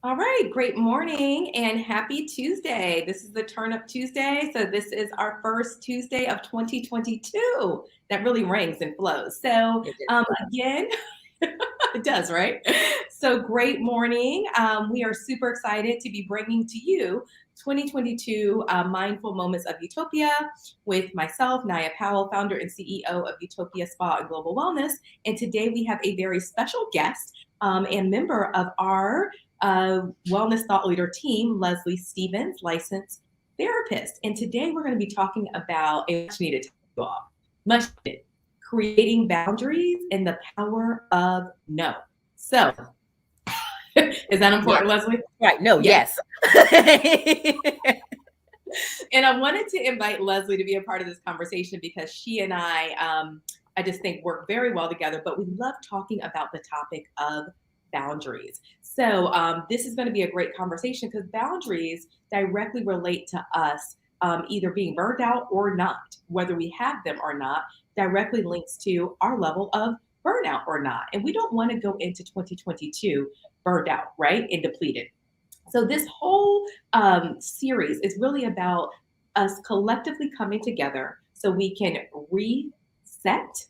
All right, great morning and happy Tuesday. This is the Turn Up Tuesday. So, this is our first Tuesday of 2022. That really rings and flows. So, It just does. again, it does, right? So, great morning. We are super excited to be bringing to you 2022 Mindful Moments of Utopia with myself, Naya Powell, founder and CEO of Utopia Spa and Global Wellness. And today we have a very special guest and member of our wellness thought leader team, Leslie Stevens, licensed therapist. And today we're going to be talking about a much needed topic, much needed, creating boundaries and the power of no. So, is that Yes. important, Leslie? Right. No, Yes. yes. And I wanted to invite Leslie to be a part of this conversation because she and I just think work very well together. But we love talking about the topic of boundaries. So this is going to be a great conversation because boundaries directly relate to us either being burned out or not, whether we have them or not, directly links to our level of burnout or not. And we don't want to go into 2022 burned out, right? And depleted. So, this whole series is really about us collectively coming together so we can reset,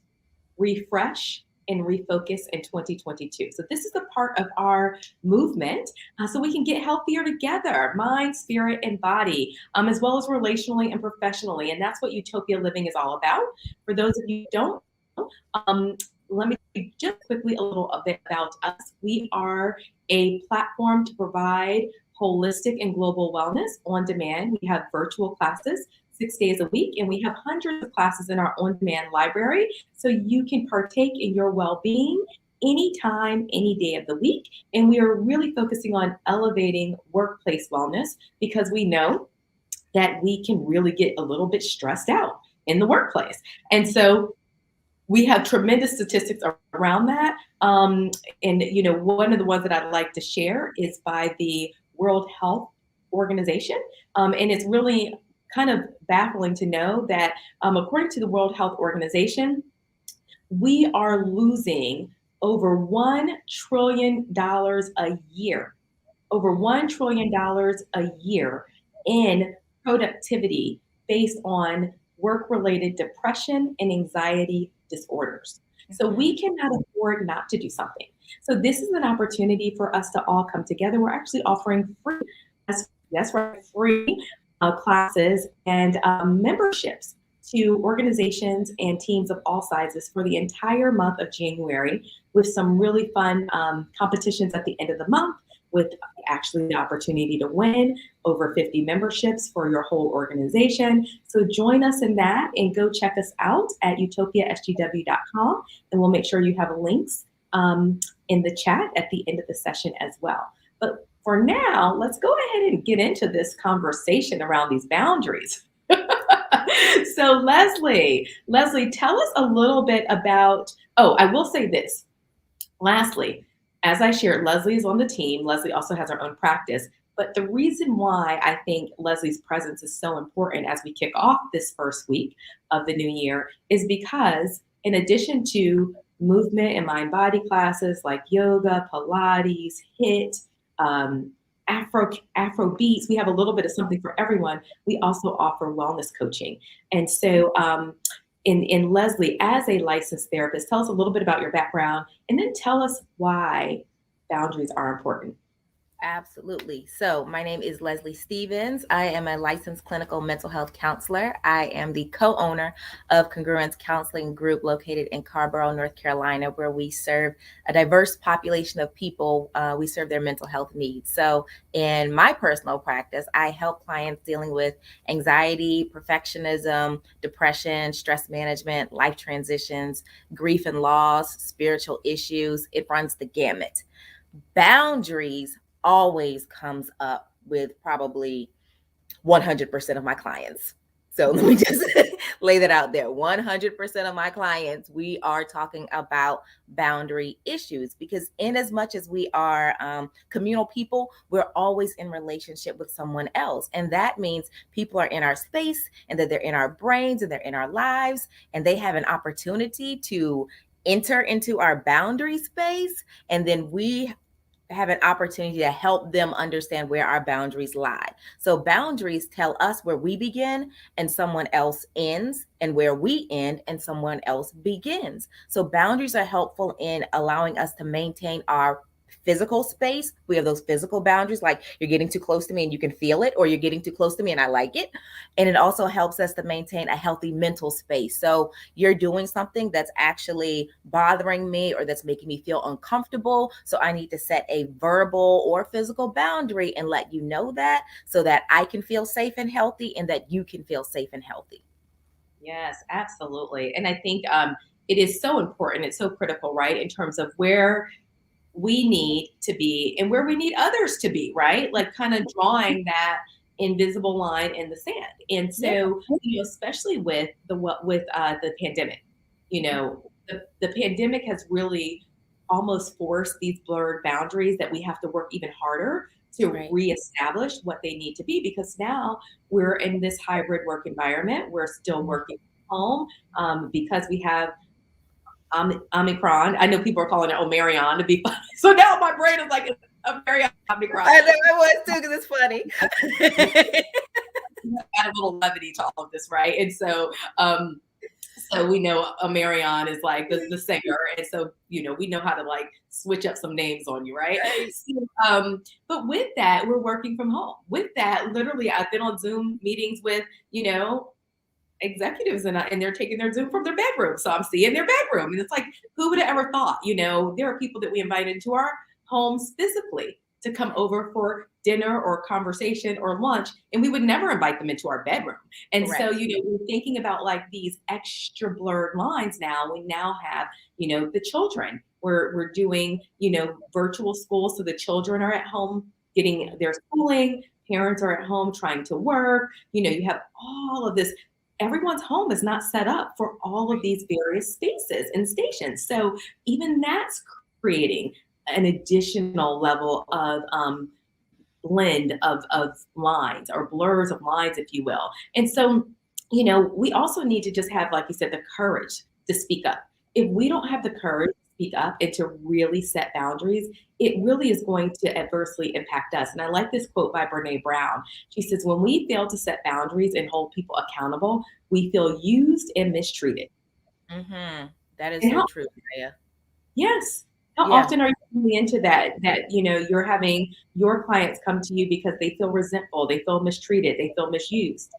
refresh, and refocus in 2022. So, this is a part of our movement so we can get healthier together mind, spirit, and body, as well as relationally and professionally. And that's what Utopia Living is all about. For those of you who don't know, let me just quickly a little a bit about us. We are a platform to provide holistic and global wellness on demand. We have virtual classes 6 days a week, and we have hundreds of classes in our on demand library. So you can partake in your well being anytime, any day of the week. And we are really focusing on elevating workplace wellness because we know that we can really get a little bit stressed out in the workplace. And so we have tremendous statistics around that. And one of the ones that I'd like to share is by the World Health Organization, and it's really kind of baffling to know that according to the World Health Organization, we are losing over $1 trillion a year, over $1 trillion a year in productivity based on work related depression and anxiety disorders. So we cannot afford not to do something. So this is an opportunity for us to all come together. We're actually offering free, that's right, free classes and memberships to organizations and teams of all sizes for the entire month of January with some really fun competitions at the end of the month with actually the opportunity to win over 50 memberships for your whole organization. So join us in that and go check us out at UtopiaSGW.com, and we'll make sure you have links in the chat at the end of the session as well. But for now, let's go ahead and get into this conversation around these boundaries. So Leslie, tell us a little bit about, oh, I will say this. Lastly, as I shared, Leslie is on the team. Leslie also has her own practice. But the reason why I think Leslie's presence is so important as we kick off this first week of the new year is because, in addition to movement and mind body classes like yoga, Pilates, HIIT, um, Afro beats, we have a little bit of something for everyone. We also offer wellness coaching. And so, in Leslie, as a licensed therapist, tell us a little bit about your background and then tell us why boundaries are important. Absolutely. So, my name is Leslie Stevens. I am a licensed clinical mental health counselor. I am the co owner of Congruence Counseling Group located in Carborough, North Carolina, where we serve a diverse population of people. We serve their mental health needs. So, in my personal practice, I help clients dealing with anxiety, perfectionism, depression, stress management, life transitions, grief and loss, spiritual issues. It runs the gamut. Boundaries always comes up with probably 100% of my clients. So let me just lay that out there. 100% of my clients, we are talking about boundary issues because, in as much as we are communal people, we're always in relationship with someone else. And that means people are in our space and that they're in our brains and they're in our lives and they have an opportunity to enter into our boundary space. And then we have an opportunity to help them understand where our boundaries lie. So boundaries tell us where we begin and someone else ends, and where we end and someone else begins. So boundaries are helpful in allowing us to maintain our physical space. We have those physical boundaries, like you're getting too close to me and you can feel it, or you're getting too close to me and I like it. And it also helps us to maintain a healthy mental space. So you're doing something that's actually bothering me or that's making me feel uncomfortable. So I need to set a verbal or physical boundary and let you know that, so that I can feel safe and healthy and that you can feel safe and healthy. Yes, absolutely. And I think it is so important. It's so critical, right? In terms of where we need to be and where we need others to be, right? Like kind of drawing that invisible line in the sand. And Yeah. so, especially with the pandemic, the pandemic has really almost forced these blurred boundaries that we have to work even harder to Right. reestablish what they need to be, because now we're in this hybrid work environment. We're still Mhm. working from home because we have Omicron. I know people are calling it Omarion to be funny. So now my brain is like Omarion, Omicron. I know I was too, because it's funny. Add a little levity to all of this, right? And so we know Omarion is like the singer, and so we know how to like switch up some names on you, right? Right. So, but with that, we're working from home. With that, literally, I've been on Zoom meetings with you know executives, and they're taking their Zoom from their bedroom. So I'm seeing their bedroom. And it's like, who would have ever thought, there are people that we invite into our homes physically to come over for dinner or conversation or lunch, and we would never invite them into our bedroom. And so, Correct. we're thinking about like these extra blurred lines now. We now have, the children. We're doing, virtual school. So the children are at home getting their schooling, parents are at home trying to work. You have all of this. Everyone's home is not set up for all of these various spaces and stations. So even that's creating an additional level of blend of lines, or blurs of lines, if you will. And so, we also need to just have, like you said, the courage to speak up. If we don't have the courage to speak up and to really set boundaries, it really is going to adversely impact us. And I like this quote by Brene Brown. She says, when we fail to set boundaries and hold people accountable, we feel used and mistreated. Mm-hmm. That is And so how true, Naya. Yes. How Yeah. often are you coming into that, you're having your clients come to you because they feel resentful, they feel mistreated, they feel misused?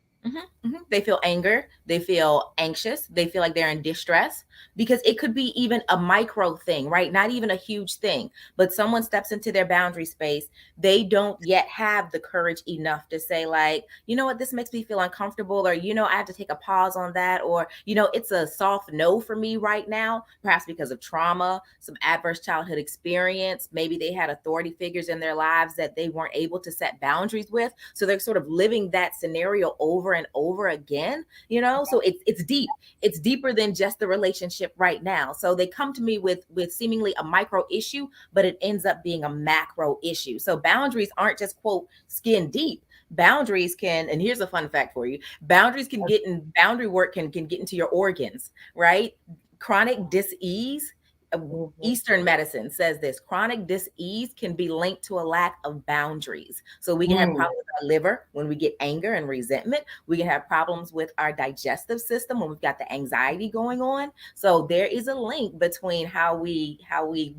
They feel anger. They feel anxious. They feel like they're in distress, because it could be even a micro thing, right? Not even a huge thing, but someone steps into their boundary space. They don't yet have the courage enough to say, like, you know what, this makes me feel uncomfortable, or, I have to take a pause on that, or, it's a soft no for me right now, perhaps because of trauma, some adverse childhood experience. Maybe they had authority figures in their lives that they weren't able to set boundaries with. So they're sort of living that scenario over and over again, so it's deep. It's deeper than just the relationship right now. So they come to me with seemingly a micro issue, but it ends up being a macro issue. So boundaries aren't just, quote, skin deep. Boundaries can, and here's a fun fact for you, boundaries can get in, boundary work can get into your organs, right? Chronic dis-ease, Mhm. Eastern medicine says this: chronic dis-ease can be linked to a lack of boundaries. So we can have Mm. problems with our liver when we get anger and resentment. We can have problems with our digestive system when we've got the anxiety going on. So there is a link between how we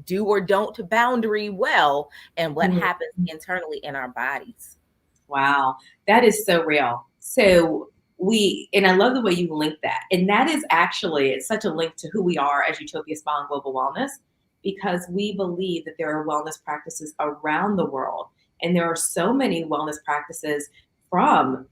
do or don't boundary well and what Mhm. happens internally in our bodies. Wow, that is so real. So and I love the way you link that. And that is actually, it's such a link to who we are as Utopia Spa and Global Wellness, because we believe that there are wellness practices around the world. And there are so many wellness practices from,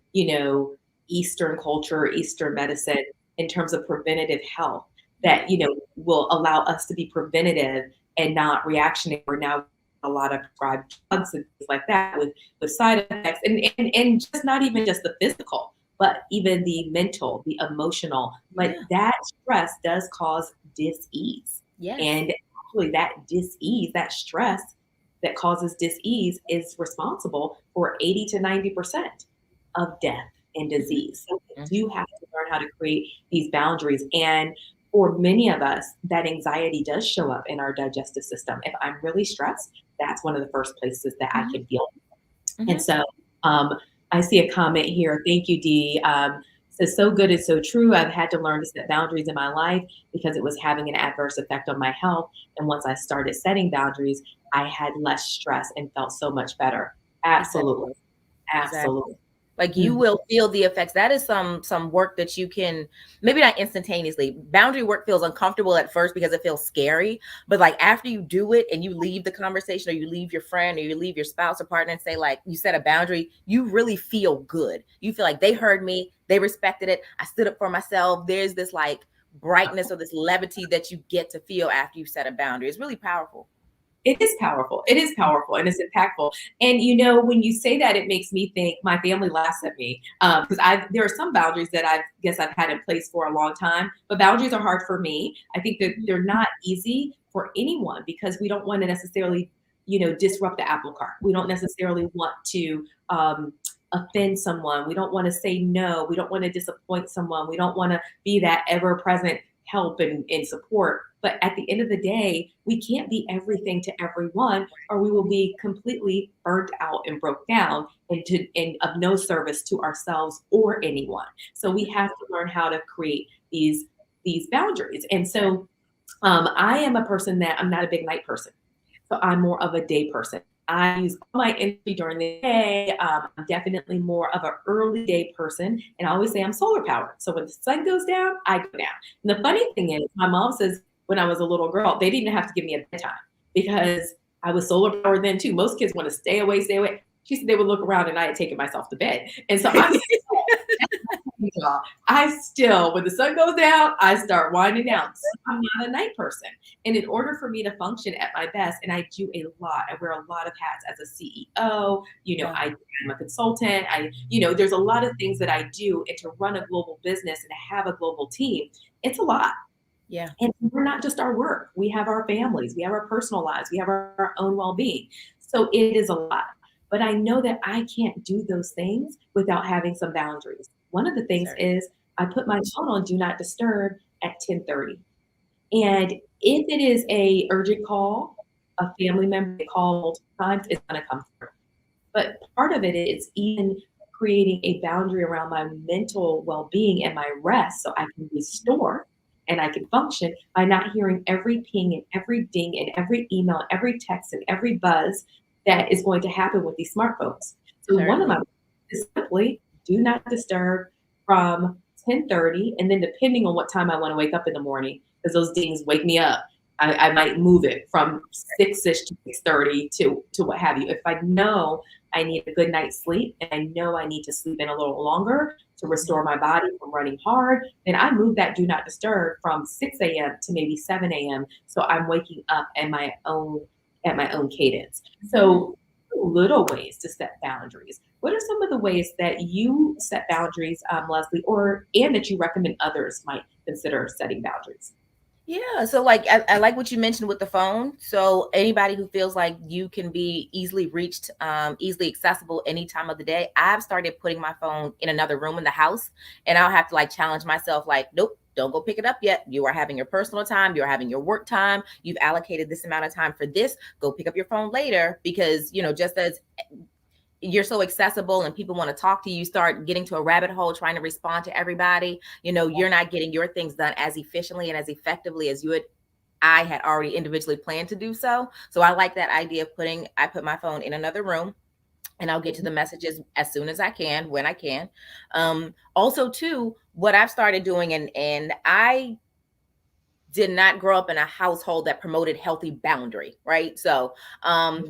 Eastern culture, Eastern medicine, in terms of preventative health that, will allow us to be preventative and not reactionary. We're now a lot of prescribed drugs and things like that with side effects, and just not even just the physical, but even the mental, the emotional. Like Yeah. that stress does cause dis-ease. Yes. And actually that dis-ease, that stress that causes dis-ease, is responsible for 80 to 90% of death and Mhm. disease. So we do Mhm. have to learn how to create these boundaries. And for many of us, that anxiety does show up in our digestive system. If I'm really stressed, that's one of the first places that I Hmm. can feel. And Hmm. so um, I see a comment here. Thank you, Dee. Says, so good is so true. I've had to learn to set boundaries in my life because it was having an adverse effect on my health. And once I started setting boundaries, I had less stress and felt so much better. Absolutely. Exactly. Exactly. Absolutely. Like you Mhm. will feel the effects. That is some work that you can, maybe not instantaneously. Boundary work feels uncomfortable at first because it feels scary, but like after you do it and you leave the conversation, or you leave your friend, or you leave your spouse or partner and say like you set a boundary, you really feel good. You feel like they heard me, they respected it, I stood up for myself. There's this like brightness or this levity that you get to feel after you set a boundary. It's really powerful. It is powerful. It is powerful and it's impactful. And you know, when you say that, it makes me think. My family laughs at me because I there are some boundaries that I guess I've had in place for a long time, but boundaries are hard for me. I think that they're not easy for anyone because we don't want to necessarily, disrupt the apple cart. We don't necessarily want to offend someone. We don't want to say no. We don't want to disappoint someone. We don't want to be that ever present help and support. But at the end of the day, we can't be everything to everyone, or we will be completely burnt out and broke down and of no service to ourselves or anyone. So we have to learn how to create these boundaries. And so I am a person that I'm not a big night person. So I'm more of a day person. I use all my energy during the day. I'm definitely more of an early day person. And I always say I'm solar powered. So when the sun goes down, I go down. And the funny thing is, my mom says when I was a little girl, they didn't have to give me a bedtime because I was solar powered then too. Most kids want to stay away, stay away. She said they would look around and I had taken myself to bed. And so I'm y'all. I still, when the sun goes down, I start winding down. So I'm not a night person. And in order for me to function at my best, and I do a lot, I wear a lot of hats as a CEO, Yeah. I'm a consultant. There's a lot of things that I do. And to run a global business and to have a global team, it's a lot. Yeah. And we're not just our work. We have our families, we have our personal lives, we have our own well-being. So it is a lot. But I know that I can't do those things without having some boundaries. One of the things Certainly. is I put my phone on do not disturb at 10:30. And if it is a urgent call, a family member they call multiple times, it's gonna come through. But part of it is even creating a boundary around my mental well being and my rest so I can restore and I can function by not hearing every ping and every ding and every email, every text, and every buzz that is going to happen with these smartphones. So one of Certainly. my is simply do not disturb from 10:30, and then depending on what time I want to wake up in the morning, because those dings wake me up, I might move it from 6ish to 6:30 to what have you. If I know I need a good night's sleep and I know I need to sleep in a little longer to restore my body from running hard, then I move that do not disturb from 6 a.m. to maybe 7 a.m. So I'm waking up at my own cadence. Mhm. So little ways to set boundaries. What are some of the ways that you set boundaries, Leslie, or and that you recommend others might consider setting boundaries? Yeah, so like I like what you mentioned with the phone. So anybody who feels like you can be easily reached, easily accessible any time of the day, I've started putting my phone in another room in the house, and I'll have to like challenge myself, like, nope, don't go pick it up yet. You are having your personal time, you're having your work time, you've allocated this amount of time for this. Go pick up your phone later because just as you're so accessible and people want to talk to you, start getting to a rabbit hole trying to respond to everybody, you're not getting your things done as efficiently and as effectively as I had already individually planned to do so. So I like that idea of I put my phone in another room, and I'll get to the messages as soon as I can, when I can. Also too, what I've started doing, and I did not grow up in a household that promoted healthy boundary, right? So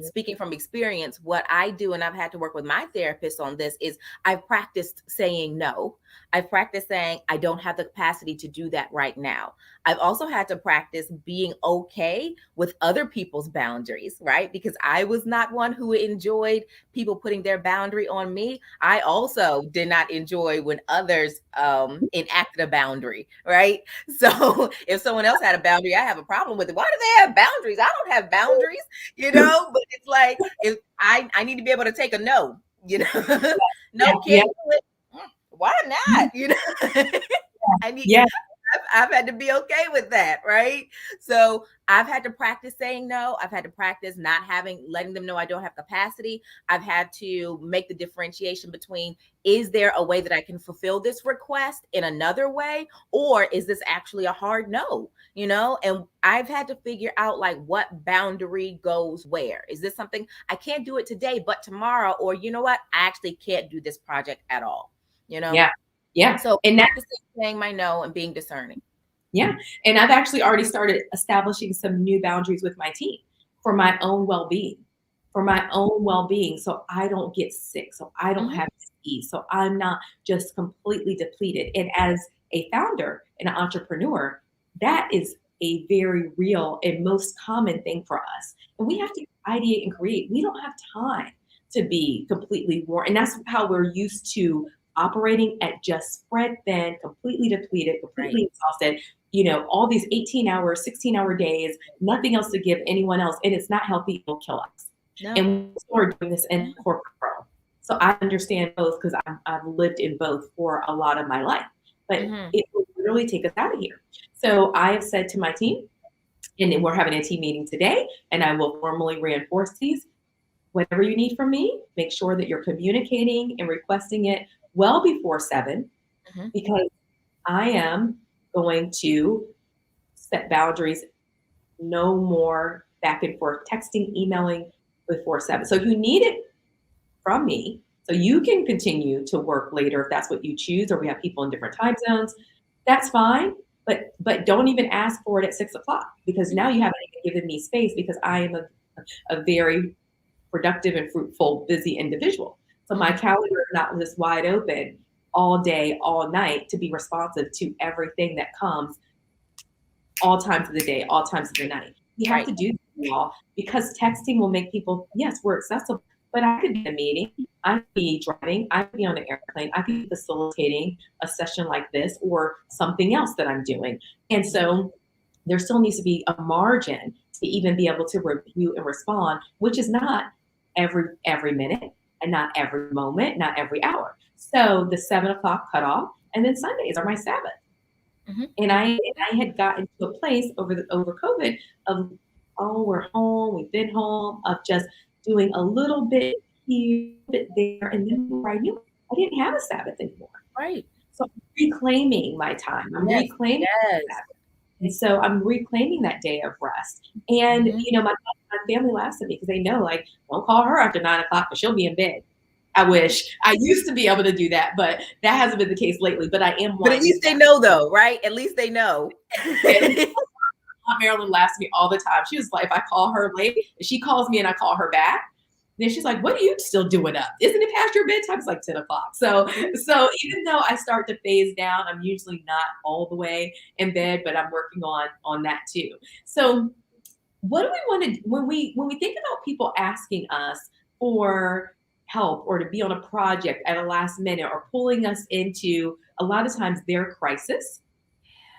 speaking from experience, what I do, and I've had to work with my therapist on this, is I've practiced saying no. I've practiced saying I don't have the capacity to do that right now. I've also had to practice being okay with other people's boundaries, right? Because I was not one who enjoyed people putting their boundary on me. I also did not enjoy when others enacted a boundary, right? So if someone else had a boundary, I have a problem with it. Why do they have boundaries? I don't have boundaries, But it's like, if I need to be able to take a no, Yeah, no, yeah, can't do it. Why not? I need yeah. I've had to be okay with that, right? So I've had to practice saying no. I've had to practice not letting them know I don't have capacity. I've had to make the differentiation between, is there a way that I can fulfill this request in another way? Or is this actually a hard no? And I've had to figure out like what boundary goes where. Is this something I can't do it today, but tomorrow? Or you know what? I actually can't do this project at all. Yeah. Yeah. So And that, practicing saying my no and being discerning. yeah. And I've actually already started establishing some new boundaries with my team for my own well-being, for my own well-being. So I don't get sick. So I don't Mhm. have disease. So I'm not just completely depleted. And as a founder and an entrepreneur, that is a very real and most common thing for us. And we have to ideate and create. We don't have time to be completely worn. And that's how we're used to operating at just spread thin, completely depleted, Right. completely exhausted, all these 18-hour, 16-hour days, nothing else to give anyone else. And it's not healthy, it'll kill us. No. And we're doing this in corporate world. So I understand both because I've lived in both for a lot of my life. But it will literally take us out of here. So I have said to my team, and we're having a team meeting today, and I will formally reinforce these. Whatever you need from me, make sure that you're communicating and requesting it well before 7, Mhm. because I am going to set boundaries. No more back and forth texting, emailing before 7. So if you need it from me, so you can continue to work later if that's what you choose, or we have people in different time zones, that's fine. But don't even ask for it at 6 o'clock, because now you haven't even given me space, because I am a very productive and fruitful, busy individual. So my calendar is not just wide open all day, all night to be responsive to everything that comes all times of the day, all times of the night. We have Right. to do this, y'all, because texting will make people, yes, we're accessible, but I could be in a meeting, I could be driving, I could be on an airplane, I could be facilitating a session like this or something else that I'm doing. And so there still needs to be a margin to even be able to review and respond, which is not every minute and not every moment, not every hour. So the 7 o'clock cutoff, and then Sundays are my Sabbath. And I had gotten to a place over COVID of, oh, we're home, we've been home, of just doing a little bit here, a bit there, and then before I knew it, I didn't have a Sabbath anymore. Right. So I'm reclaiming my time. I'm Yes. reclaiming Yes. that. And so I'm reclaiming that day of rest. And my family laughs at me because they know, like, don't call her after 9 o'clock because she'll be in bed. I wish I used to be able to do that, but that hasn't been the case lately. But I am But at wanting least they know, though, right? At least they know. Aunt Marilyn laughs at me all the time. She was like, if I call her late, if she calls me and I call her back, then she's like, what are you still doing up? Isn't it past your bedtime? It's like 10 o'clock. So even though I start to phase down, I'm usually not all the way in bed, but I'm working on that too. So what do we want to, when we think about people asking us for help or to be on a project at a last minute or pulling us into a lot of times their crisis,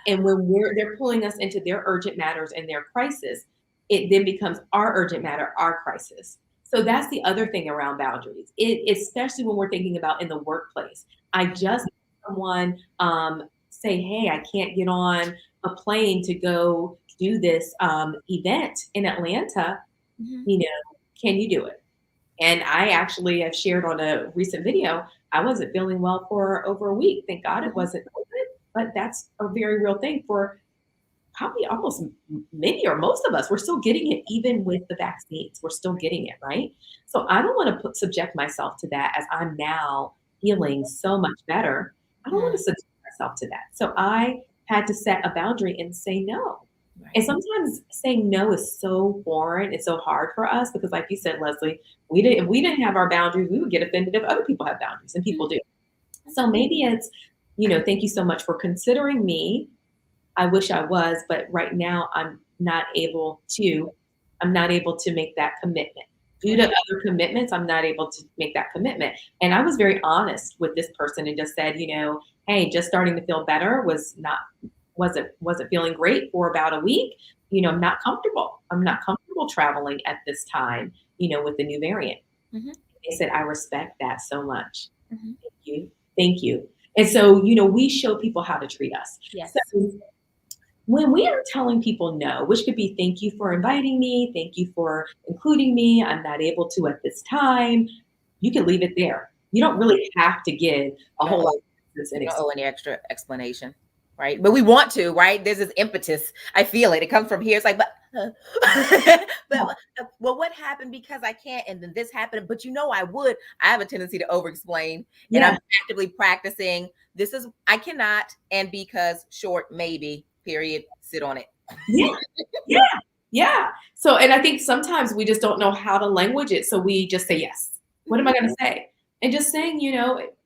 and when they're pulling us into their urgent matters and their crisis, it then becomes our urgent matter, our crisis. So that's the other thing around boundaries, especially when we're thinking about in the workplace. I just had someone say, hey, I can't get on a plane to go do this event in Atlanta. You know, can you do it? And I actually have shared on a recent video, I wasn't feeling well for over a week. Thank God it wasn't COVID, but that's a very real thing for probably almost many or most of us. We're still getting it even with the vaccines. We're still getting it, right? So I don't want to subject myself to that as I'm now feeling so much better. I don't want to subject myself to that. So I had to set a boundary and say no. And sometimes saying no is so foreign, it's so hard for us because, like you said, Leslie, if we didn't have our boundaries, we would get offended if other people have boundaries, and people do. So maybe it's, thank you so much for considering me. I wish I was, but right now I'm not able to make that commitment. Due to other commitments, I'm not able to make that commitment. And I was very honest with this person and just said, hey, just starting to feel better, wasn't feeling great for about a week. I'm not comfortable. I'm not comfortable traveling at this time, with the new variant. They said, I respect that so much. Thank you. Thank you. And so, we show people how to treat us. Yes. So when we are telling people no, which could be thank you for inviting me, thank you for including me, I'm not able to at this time, you can leave it there. You don't really have to give a You don't whole lot owe, of reasons and you don't owe any extra explanation, right? But we want to, right? There's this impetus. I feel it. It comes from here. It's like, but but well, what happened because I can't, and then this happened. But I would. I have a tendency to over-explain, and Yeah, I'm actively practicing. This is I cannot, and because short, maybe. Period. Sit on it. yeah, yeah, yeah. So, and I think sometimes we just don't know how to language it, so we just say yes. What am I going to say? And just saying,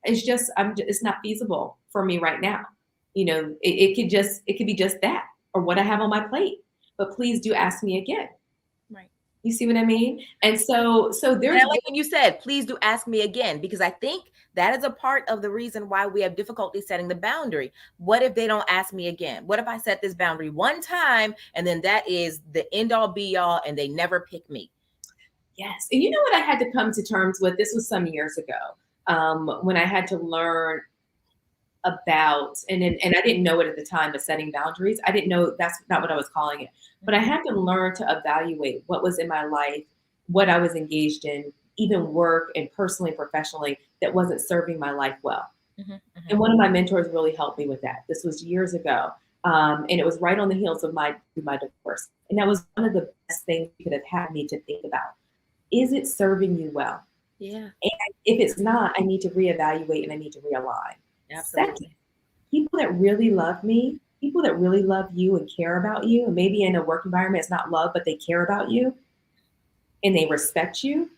it's not feasible for me right now. It could be just that, or what I have on my plate. But please do ask me again. Right. You see what I mean? And so And there's I like when you said, please do ask me again, because I think that is a part of the reason why we have difficulty setting the boundary. What if they don't ask me again? What if I set this boundary one time and then that is the end all be all and they never pick me? yes. And you know what I had to come to terms with? This was some years ago, when I had to learn about, and I didn't know it at the time, but setting boundaries. I didn't know that's not what I was calling it. But I had to learn to evaluate what was in my life, what I was engaged in, even work and personally and professionally, that wasn't serving my life well. Mm-hmm, And mm-hmm. one of my mentors really helped me with that. This was years ago. And it was right on the heels of my divorce. And that was one of the best things you could have had me to think about. Is it serving you well? Yeah, And if it's not, I need to reevaluate and I need to realign. Second, absolutely. people that really love me, people that really love you and care about you, and maybe in a work environment it's not love, but they care about you and they respect you,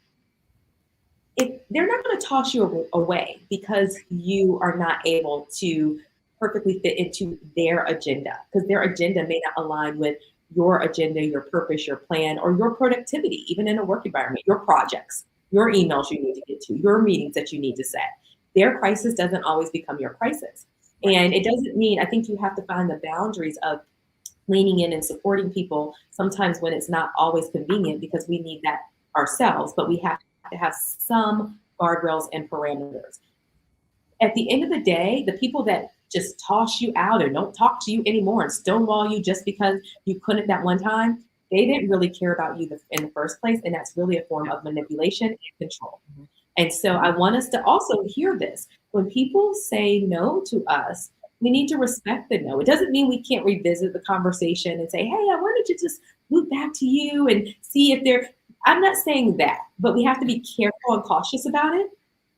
if they're not going to toss you away because you are not able to perfectly fit into their agenda, because their agenda may not align with your agenda, your purpose, your plan, or your productivity, even in a work environment, your projects, your emails you need to get to, your meetings that you need to set. Their crisis doesn't always become your crisis. Right. And it doesn't mean, I think you have to find the boundaries of leaning in and supporting people sometimes when it's not always convenient, because we need that ourselves, but we have to have some guardrails and parameters. At the end of the day, the people that just toss you out or don't talk to you anymore and stonewall you just because you couldn't that one time, they didn't really care about you in the first place. And that's really a form of manipulation and control. Mhm. And so I want us to also hear this. When people say no to us, we need to respect the no. It doesn't mean we can't revisit the conversation and say, hey, I wanted to just loop back to you and see if they're, I'm not saying that, but we have to be careful and cautious about it.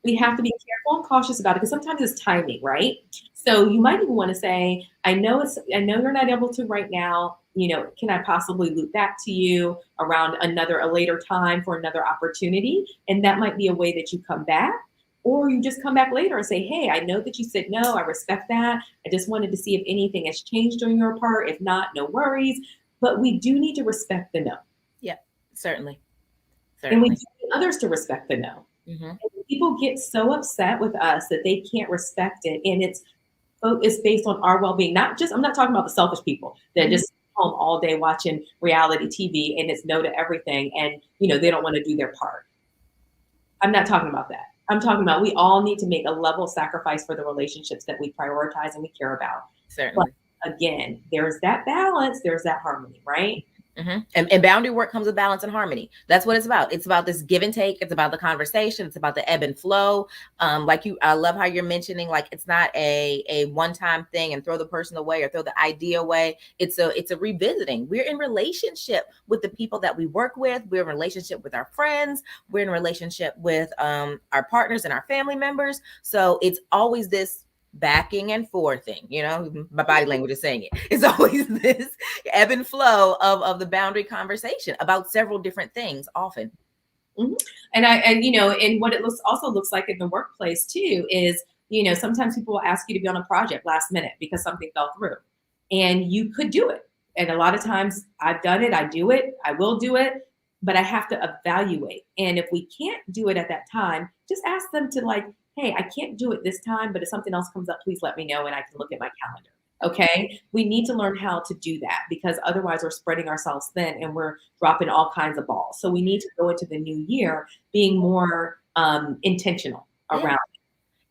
We have to be careful and cautious about it because sometimes it's timing, right? So you might even want to say, I know you're not able to right now. Can I possibly loop back to you around a later time for another opportunity? And that might be a way that you come back. Or you just come back later and say, hey, I know that you said no. I respect that. I just wanted to see if anything has changed on your part. If not, no worries. But we do need to respect the no. Yeah, certainly. And we do Certainly. need others to respect the no. Mm-hmm. People get so upset with us that they can't respect it, and it's based on our well-being. Not just, I'm not talking about the selfish people that Mm-hmm. just home all day watching reality TV and it's no to everything, and they don't want to do their part. I'm not talking about that. I'm talking about we all need to make a level of sacrifice for the relationships that we prioritize and we care about. But Certainly. again, there's that balance, there's that harmony, right? Mm-hmm. And boundary work comes with balance and harmony. That's what it's about. It's about this give and take. It's about the conversation. It's about the ebb and flow. I love how you're mentioning, like, it's not a one-time thing and throw the person away or throw the idea away. It's a revisiting. We're in relationship with the people that we work with. We're in relationship with our friends. We're in relationship with our partners and our family members. So it's always this backing and forthing, my body language is saying it. It's always this ebb and flow of the boundary conversation about several different things often. Mm-hmm. And what it looks like in the workplace too is, sometimes people will ask you to be on a project last minute because something fell through, and you could do it. And a lot of times I've done it, I do it, I will do it, but I have to evaluate. And if we can't do it at that time, just ask them to, like, hey, I can't do it this time, but if something else comes up, please let me know and I can look at my calendar. Okay. We need to learn how to do that, because otherwise we're spreading ourselves thin and we're dropping all kinds of balls. So we need to go into the new year being more intentional Yeah. around.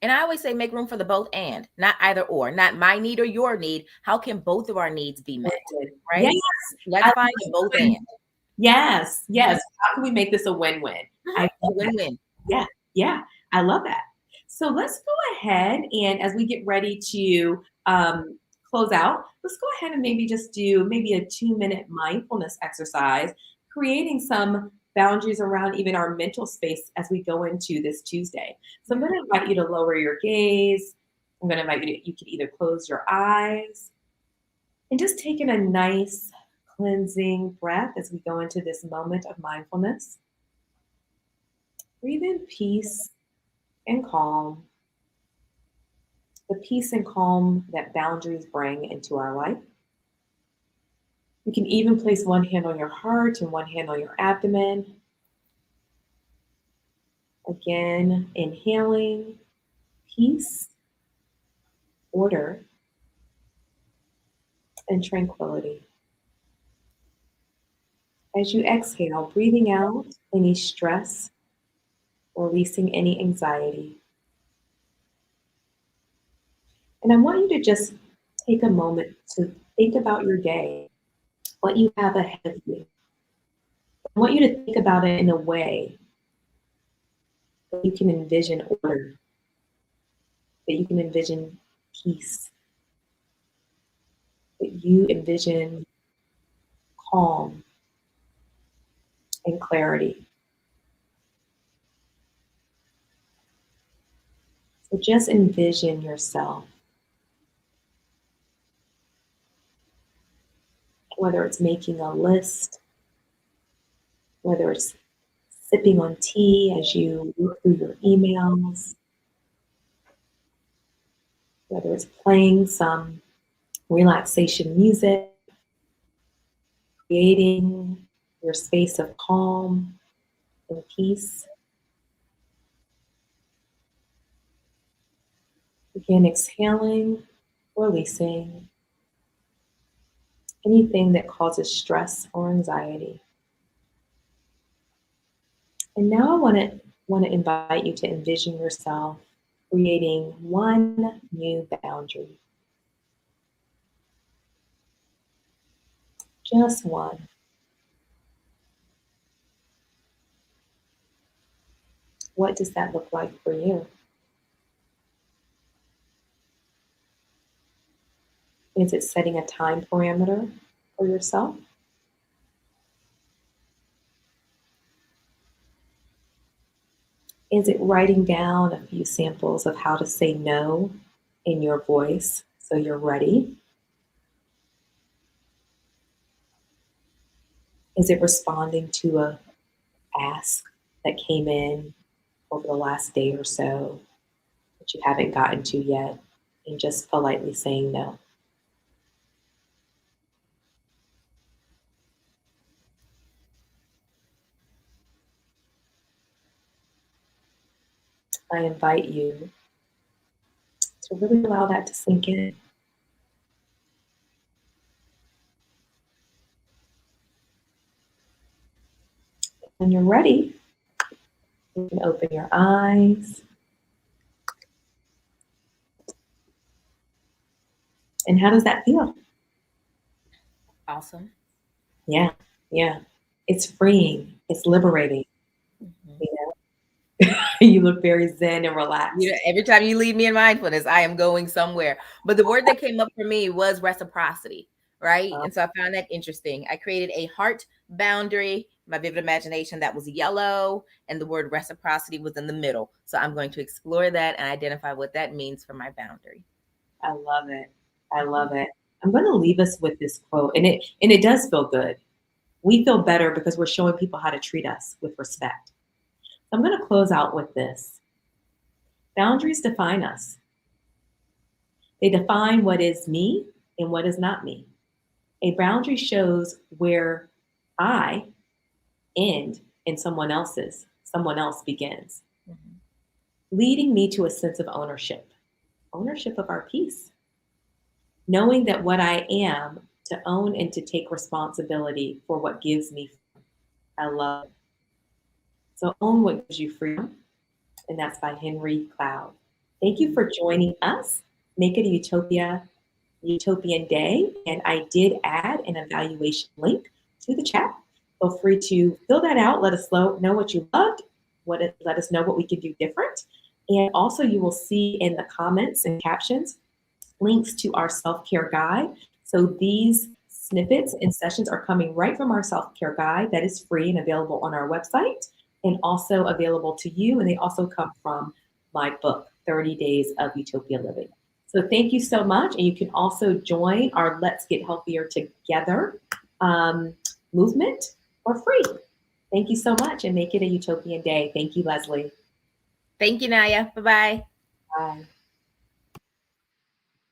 And I always say make room for the both and, not either or, not my need or your need. How can both of our needs be met? Yes, Right? I Let's find the both love and. yes, Mhm. yes. How can we make this a win-win? I A love that. win-win. Yeah, yeah, I love that. So let's go ahead and as we get ready to close out, let's go ahead and maybe just do maybe a 2-minute mindfulness exercise, creating some boundaries around even our mental space as we go into this Tuesday. So I'm Yeah. going to invite you to lower your gaze. I'm going to invite you to, you can either close your eyes and just taking a nice cleansing breath as we go into this moment of mindfulness. Breathe in peace and calm, the peace and calm that boundaries bring into our life. You can even place one hand on your heart and one hand on your abdomen. Again, inhaling peace, order, and tranquility. As you exhale, breathing out any stress, releasing any anxiety. And I want you to just take a moment to think about your day, what you have ahead of you. I want you to think about it in a way that you can envision order, that you can envision peace, that you envision calm and clarity. So just envision yourself, whether it's making a list, whether it's sipping on tea as you look through your emails, whether it's playing some relaxation music, creating your space of calm and peace. Again, exhaling, releasing anything that causes stress or anxiety. And now I want to invite you to envision yourself creating one new boundary. Just one. What does that look like for you? Is it setting a time parameter for yourself? Is it writing down a few samples of how to say no in your voice so you're ready? Is it responding to a ask that came in over the last day or so that you haven't gotten to yet and just politely saying no? I invite you to really allow that to sink in. When you're ready, you can open your eyes. And how does that feel? Awesome. Yeah, yeah. It's freeing, it's liberating. Mhm. You know? You look very zen and You know, relaxed. every time you leave me in mindfulness, I am going somewhere. But the word that came up for me was reciprocity, right? Uh, And so I found that interesting. I created a heart boundary, my vivid imagination that was yellow, and the word reciprocity was in the middle. So I'm going to explore that and identify what that means for my boundary. I love it. I Mhm. love it. I'm going to leave us with this quote, and it does feel good. We feel better because we're showing people how to treat us with respect. I'm going to close out with this. Boundaries define us. They define what is me and what is not me. A boundary shows where I end and someone else begins, Mhm. leading me to a sense of ownership, ownership of our peace, knowing that what I am to own and to take responsibility for what gives me. I love it. So own what gives you freedom, and that's by Henry Cloud. Thank you for joining us. Make it a Utopian day. And I did add an evaluation link to the chat. Feel free to fill that out. Let us know what you loved. Let us know what we can do different. And also, you will see in the comments and captions links to our self-care guide. So these snippets and sessions are coming right from our self-care guide that is free and available on our website and also available to you. And they also come from my book, 30 Days of Utopia Living. So thank you so much. And you can also join our Let's Get Healthier Together movement for free. Thank you so much and make it a utopian day. Thank you, Leslie. Thank you, Naya. Bye-bye. Bye.